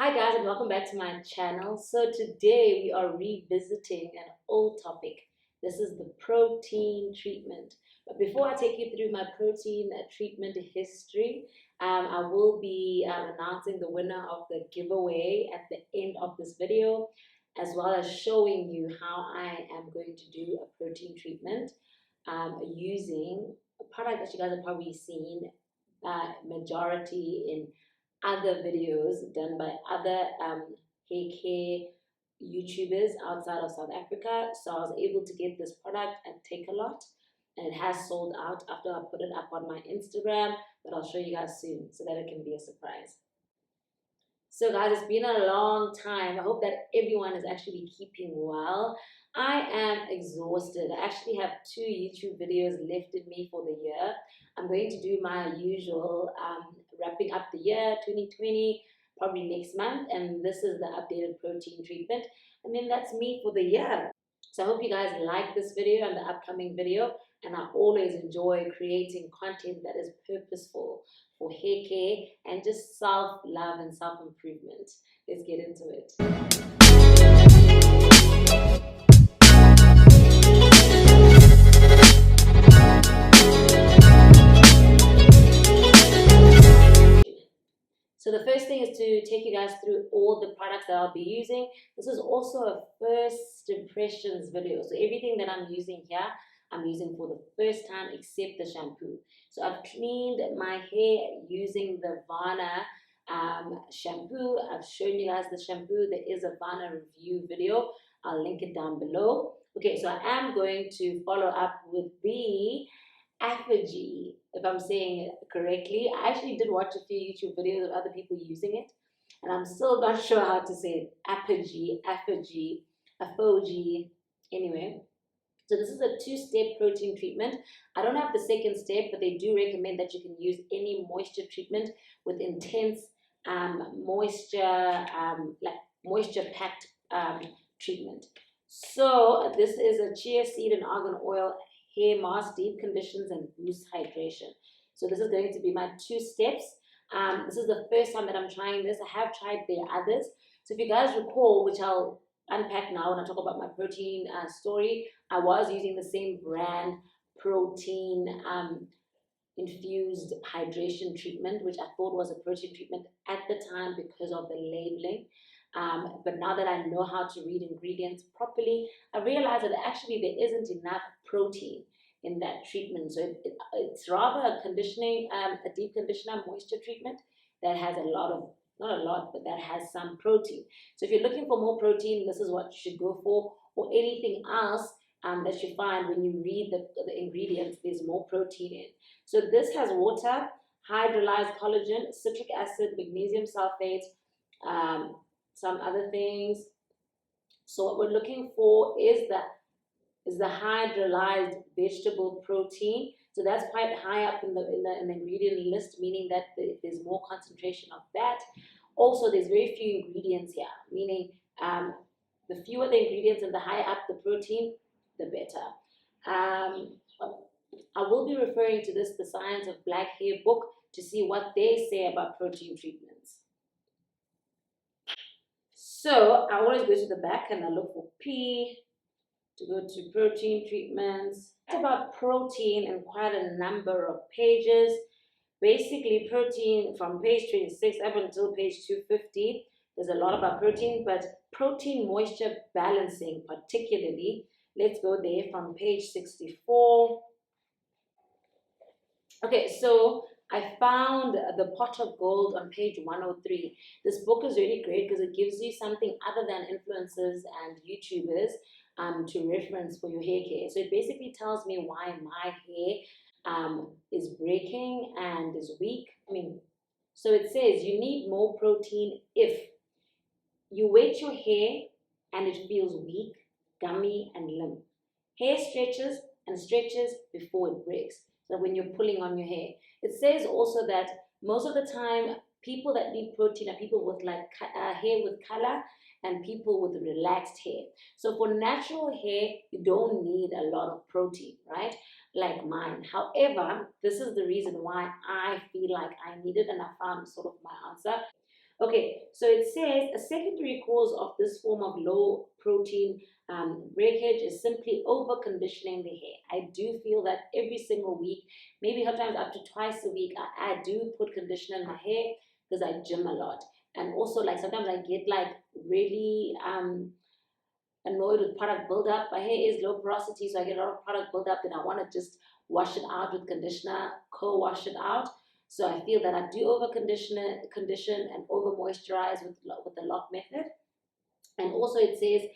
Hi guys, and welcome back to my channel. So today we are revisiting an old topic. This is the protein treatment. But before I take you through my protein treatment history, I will be announcing the winner of the giveaway at the end of this video, as well as showing you how I am going to do a protein treatment using a product that you guys have probably seen majority in other videos done by other hair care YouTubers outside of South Africa. So I was able to get this product at Takealot, and it has sold out after I put it up on my Instagram, but I'll show you guys soon so that it can be a surprise. So guys, it's been a long time. I hope that everyone is actually keeping well. I am exhausted. I actually have 2 YouTube videos left in me for the year. I'm going to do my usual wrapping up the year 2020 probably next month, and this is the updated protein treatment, and then that's me for the year. So I hope you guys like this video and the upcoming video, and I always enjoy creating content that is purposeful for hair care and just self-love and self-improvement. Let's get into it. So the first thing is to take you guys through all the products that I'll be using. This is also a first impressions video. So everything that I'm using here, I'm using for the first time except the shampoo. So I've cleaned my hair using the Varna shampoo. I've shown you guys the shampoo. There is a Varna review video. I'll link it down below. Okay, so I am going to follow up with the Aphogee, if I'm saying it correctly. I actually did watch a few YouTube videos of other people using it, and I'm still not sure how to say it. Aphogee. Anyway, so this is a 2-step protein treatment. I don't have the second step, but they do recommend that you can use any moisture treatment with intense moisture, like moisture-packed treatment. So this is a chia seed and argan oil hair mask, deep conditions and boosts hydration. So this is going to be my 2 steps. This is the first time that I'm trying this. I have tried the others. So if you guys recall, which I'll unpack now when I talk about my protein story, I was using the same brand protein infused hydration treatment, which I thought was a protein treatment at the time because of the labeling. But now that I know how to read ingredients properly, I realize that actually there isn't enough protein in that treatment. So it's rather a conditioning, a deep conditioner moisture treatment that has a lot of, not a lot, but that has some protein. So if you're looking for more protein, this is what you should go for, or anything else that you find when you read the ingredients, there's more protein in. So this has water, hydrolyzed collagen, citric acid, magnesium sulfate, some other things. So what we're looking for is the hydrolyzed vegetable protein. So that's quite high up in the ingredient list, meaning that there's more concentration of that. Also, there's very few ingredients here, meaning the fewer the ingredients and the higher up the protein, the better. I will be referring to this, the Science of Black Hair book, to see what they say about protein treatments. So I always go to the back and I look for P to go to protein treatments. It's about protein in quite a number of pages. Basically, protein from page 26 up until page 250. There's a lot about protein, but protein moisture balancing particularly. Let's go there from page 64. Okay, so I found the Pot of Gold on page 103. This book is really great because it gives you something other than influencers and YouTubers to reference for your hair care. So it basically tells me why my hair is breaking and is weak. So it says you need more protein if you wet your hair and it feels weak, gummy, and limp. Hair stretches and stretches before it breaks. So when you're pulling on your hair. It says also that most of the time, people that need protein are people with hair with color and people with relaxed hair. So for natural hair, you don't need a lot of protein, right? Like mine. However, this is the reason why I feel like I need it, and I found sort of my answer. Okay, so it says a secondary cause of this form of low protein breakage is simply over conditioning the hair. I do feel that every single week, maybe sometimes up to twice a week, I do put conditioner in my hair because I gym a lot. And also, like, sometimes I get like really annoyed with product buildup. My hair is low porosity, so I get a lot of product buildup. Then I want to just wash it out with conditioner, co-wash it out. So I feel that I do over condition and over moisturize with the lock method. And also it says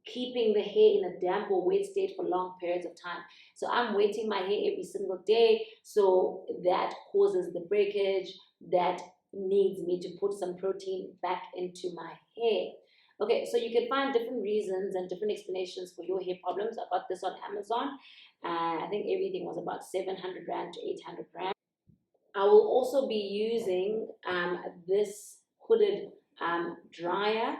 keeping the hair in a damp or wet state for long periods of time. So I'm wetting my hair every single day, so that causes the breakage that needs me to put some protein back into my hair. Okay, so you can find different reasons and different explanations for your hair problems. I got this on Amazon. I think everything was about 700 Rand to 800 Rand. I will also be using this hooded dryer.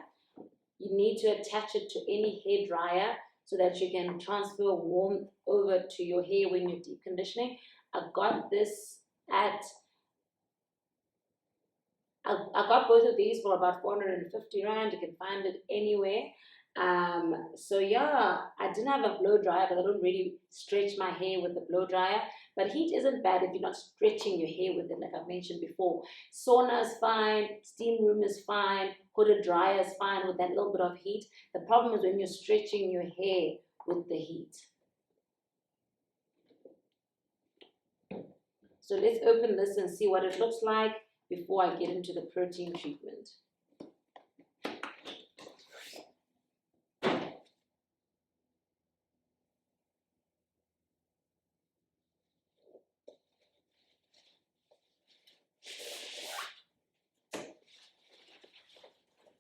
You need to attach it to any hair dryer so that you can transfer warmth over to your hair when you're deep conditioning. I got this at I got both of these for about 450 Rand. You can find it anywhere. So yeah, I didn't have a blow dryer because I don't really stretch my hair with the blow dryer. But heat isn't bad if you're not stretching your hair with it, like I've mentioned before. Sauna is fine, steam room is fine, hooded dryer is fine with that little bit of heat. The problem is when you're stretching your hair with the heat. So let's open this and see what it looks like before I get into the protein treatment.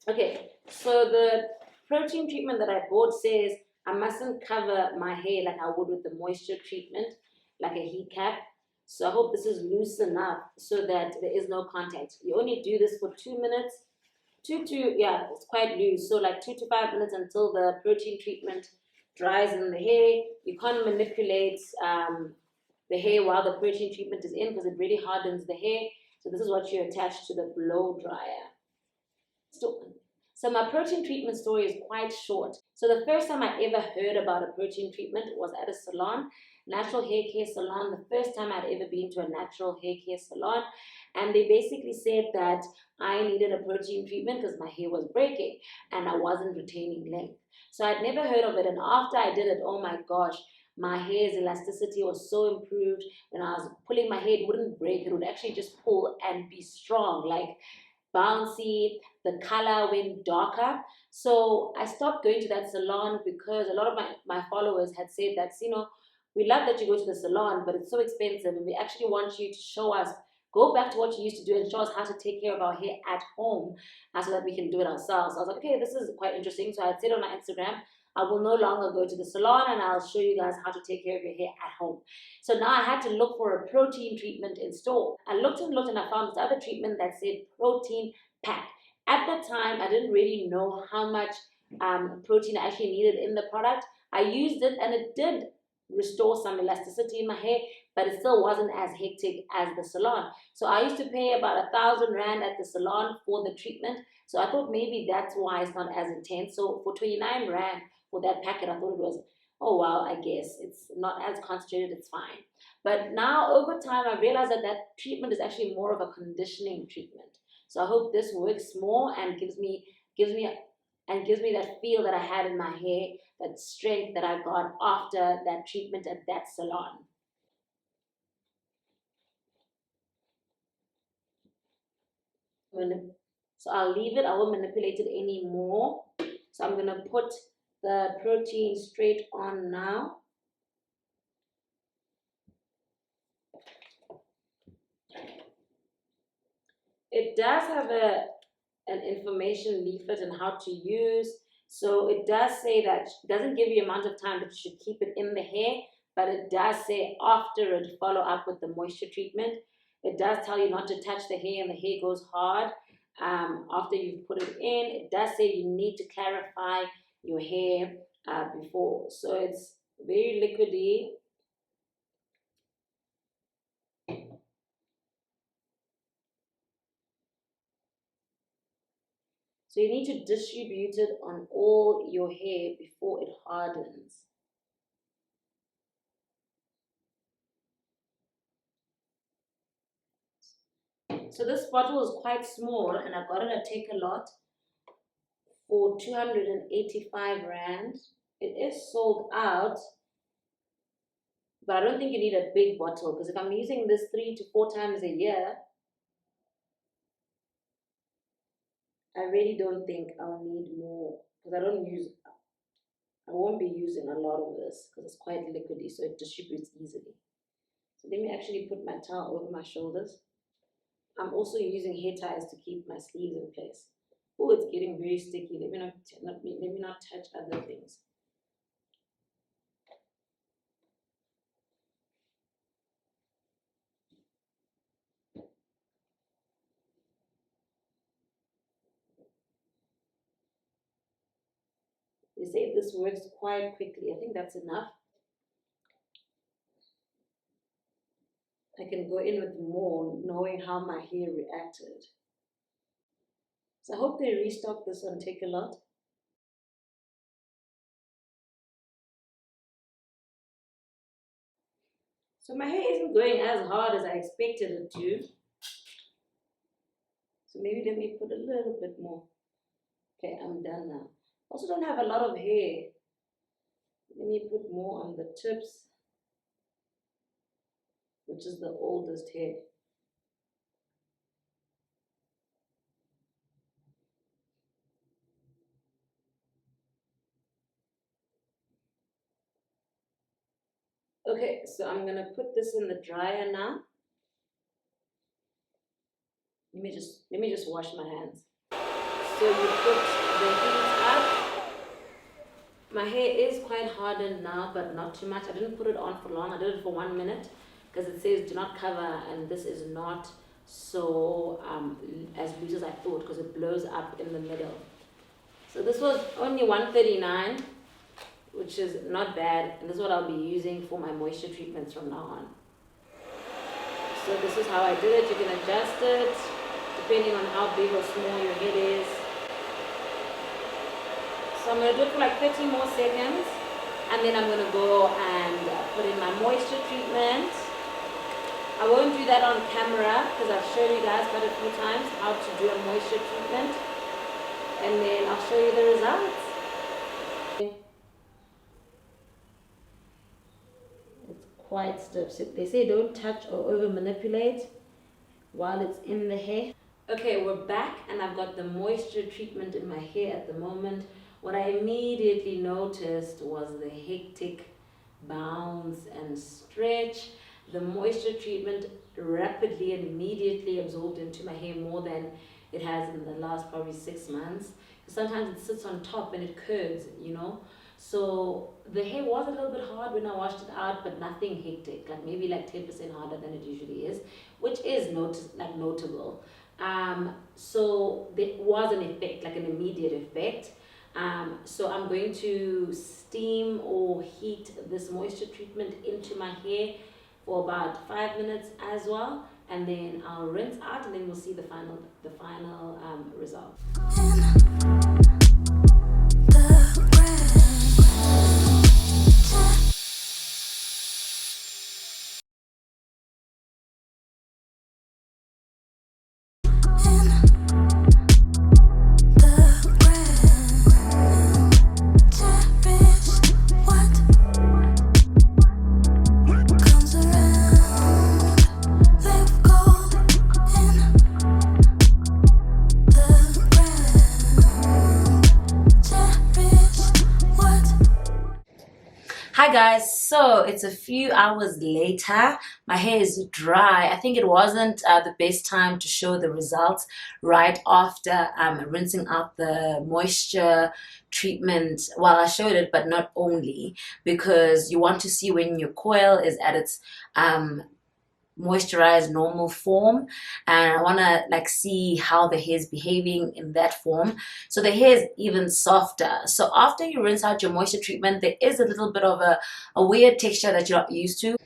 Okay, so the protein treatment that I bought says I mustn't cover my hair like I would with the moisture treatment, like a heat cap. So I hope this is loose enough so that there is no contact. You only do this for 2 minutes. Yeah, it's quite loose. So like 2 to 5 minutes until the protein treatment dries in the hair. You can't manipulate the hair while the protein treatment is in because it really hardens the hair. So this is what you attach to the blow dryer. So my protein treatment story is quite short. So the first time I ever heard about a protein treatment was at a salon, natural hair care salon. The first time I'd ever been to a natural hair care salon. And they basically said that I needed a protein treatment because my hair was breaking and I wasn't retaining length. So I'd never heard of it. And after I did it, oh my gosh, my hair's elasticity was so improved. When I was pulling my hair, it wouldn't break. It would actually just pull and be strong, like bouncy. The color went darker. So I stopped going to that salon because a lot of my followers had said that, we love that you go to the salon, but it's so expensive and we actually want you to show us, go back to what you used to do and show us how to take care of our hair at home so that we can do it ourselves. I was like, okay, this is quite interesting. So I said on my Instagram, I will no longer go to the salon and I'll show you guys how to take care of your hair at home. So now I had to look for a protein treatment in store. I looked and looked and I found this other treatment that said protein pack. At that time, I didn't really know how much protein I actually needed in the product. I used it and it did restore some elasticity in my hair, but it still wasn't as hectic as the salon. So I used to pay about 1,000 Rand at the salon for the treatment. So I thought maybe that's why it's not as intense. So for 29 Rand for that packet, I thought it was, oh wow, I guess it's not as concentrated, it's fine. But now over time, I realized that that treatment is actually more of a conditioning treatment. So I hope this works more and gives me that feel that I had in my hair, that strength that I got after that treatment at that salon. So I'll leave it. I won't manipulate it anymore. So I'm gonna put the protein straight on now. It does have an information leaflet on how to use. So it does say that it doesn't give you amount of time that you should keep it in the hair, but it does say after it, follow up with the moisture treatment. It does tell you not to touch the hair and the hair goes hard after you've put it in. It does say you need to clarify your hair before. So it's very liquidy. So you need to distribute it on all your hair before it hardens. So this bottle is quite small, and I got it at Takealot for 285 rand. It is sold out, but I don't think you need a big bottle, because if I'm using this 3 to 4 times a year, I really don't think I'll need more, because I won't be using a lot of this because it's quite liquidy, so it distributes easily. So let me actually put my towel over my shoulders. I'm also using hair ties to keep my sleeves in place. Oh, it's getting very sticky. Let me not touch other things. They say this works quite quickly. I think that's enough. I can go in with more, knowing how my hair reacted. So I hope they restock this on Takealot. So my hair isn't going as hard as I expected it to. So maybe let me put a little bit more. Okay, I'm done now. Also don't have a lot of hair. Let me put more on the tips, which is the oldest hair. Okay, so I'm gonna put this in the dryer now. Let me just wash my hands. So you put the heat up. My hair is quite hardened now, but not too much. I didn't put it on for long. I did it for 1 minute because it says do not cover, and this is not so as loose as I thought, because it blows up in the middle. So this was only 139, which is not bad, and this is what I'll be using for my moisture treatments from now on. So this is how I did it. You can adjust it depending on how big or small your head is. So I'm going to do it for like 30 more seconds, and then I'm going to go and put in my moisture treatment. I won't do that on camera because I've shown you guys quite a few times how to do a moisture treatment, and then I'll show you the results. It's quite stiff. So they say don't touch or over manipulate while it's in the hair. Okay, we're back, and I've got the moisture treatment in my hair at the moment. What I immediately noticed was the hectic bounce and stretch. The moisture treatment rapidly and immediately absorbed into my hair more than it has in the last probably 6 months. Sometimes it sits on top and it curves, you know. So the hair was a little bit hard when I washed it out, but nothing hectic, like maybe like 10% harder than it usually is, which is notable. So there was an effect, like an immediate effect. So I'm going to steam or heat this moisture treatment into my hair for about 5 minutes as well, and then I'll rinse out, and then we'll see the final result. Hi guys, so it's a few hours later. My hair is dry. I think it wasn't the best time to show the results right after rinsing out the moisture treatment. Well, I showed it, but not only, because you want to see when your coil is at its moisturized normal form, and I want to like see how the hair is behaving in that form. So the hair is even softer. So after you rinse out your moisture treatment, there is a little bit of a weird texture that you're not used to.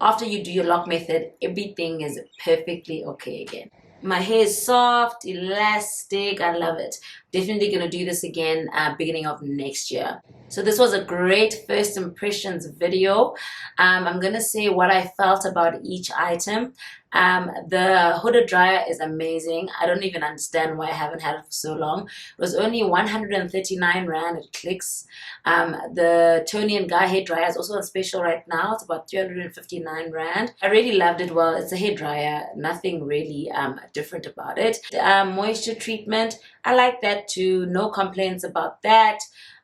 After you do your lock method, everything is perfectly okay again. My hair is soft, elastic, I love it. definitely going to do this again beginning of next year. So this was a great first impressions video. I'm going to say what I felt about each item. The hooded dryer is amazing. I don't even understand why I haven't had it for so long. It was only 139 Rand at Clicks. The Tony and Guy hair dryer is also on special right now. It's about 359 Rand. I really loved it. Well, it's a hair dryer. Nothing really different about it. Moisture treatment, I like that too. No complaints about that.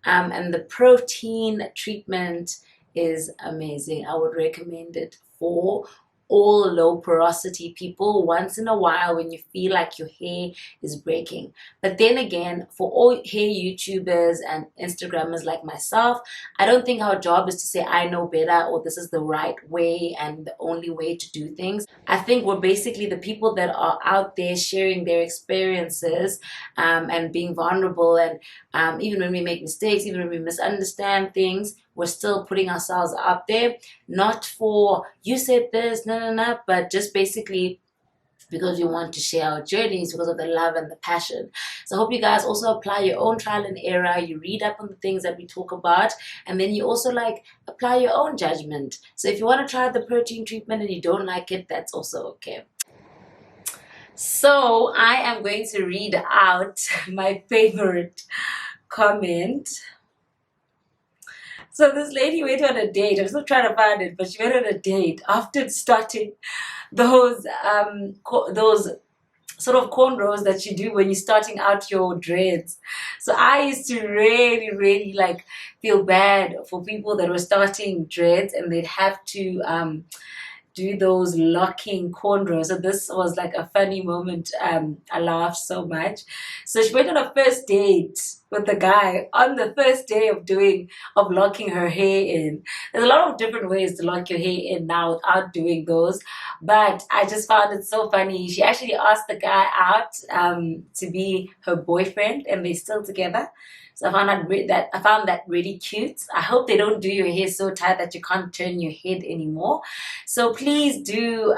And the protein treatment is amazing. I would recommend it for all low porosity people once in a while when you feel like your hair is breaking. But then again, for all hair YouTubers and Instagrammers like myself, I don't think our job is to say I know better or this is the right way and the only way to do things. I think we're basically the people that are out there sharing their experiences and being vulnerable, and even when we make mistakes, even when we misunderstand things, we're still putting ourselves out there, not for you said this, no, but just basically because we want to share our journeys because of the love and the passion. So I hope you guys also apply your own trial and error. You read up on the things that we talk about, and then you also apply your own judgment. So if you want to try the protein treatment and you don't like it, that's also okay. So I am going to read out my favorite comment. So this lady went on a date. I'm still trying to find it, but she went on a date after starting those sort of cornrows that you do when you're starting out your dreads. So I used to really feel bad for people that were starting dreads and they'd have to do those locking cornrows. So this was like a funny moment. I laughed so much. So she went on a first date with the guy on the first day of locking her hair in. There's a lot of different ways to lock your hair in now without doing those, but I just found it so funny. She actually asked the guy out to be her boyfriend, and they're still together. So I found that really cute. I hope they don't do your hair so tight that you can't turn your head anymore. So please do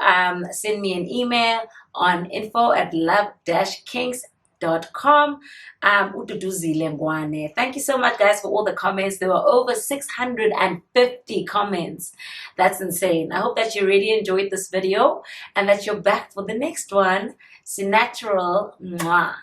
send me an email on info@love-kinks.com. Thank you so much, guys, for all the comments. There were over 650 comments. That's insane. I hope that you really enjoyed this video and that you're back for the next one. See natural. Mwah.